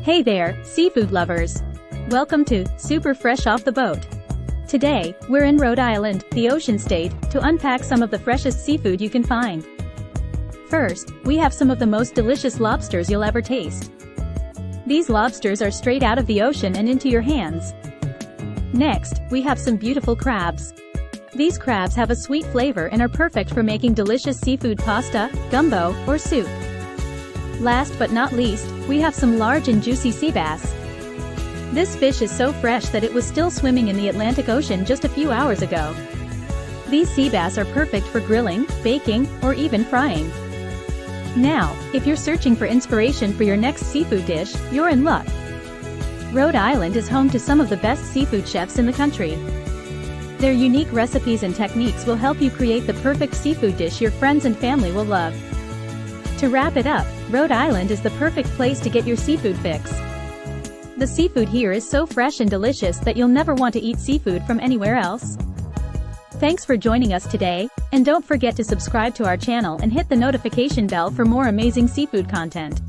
Hey there, seafood lovers! Welcome to Super Fresh Off the Boat. Today, we're in Rhode Island, the ocean state, to unpack some of the freshest seafood you can find. First, we have some of the most delicious lobsters you'll ever taste. These lobsters are straight out of the ocean and into your hands. Next, we have some beautiful crabs. These crabs have a sweet flavor and are perfect for making delicious seafood pasta, gumbo, or soup. Last but not least, we have some large and juicy sea bass. This fish is so fresh that it was still swimming in the Atlantic Ocean just a few hours ago. These sea bass are perfect for grilling, baking, or even frying. Now, if you're searching for inspiration for your next seafood dish, you're in luck. Rhode Island is home to some of the best seafood chefs in the country. Their unique recipes and techniques will help you create the perfect seafood dish your friends and family will love. To wrap it up, Rhode Island is the perfect place to get your seafood fix. The seafood here is so fresh and delicious that you'll never want to eat seafood from anywhere else. Thanks for joining us today, and don't forget to subscribe to our channel and hit the notification bell for more amazing seafood content.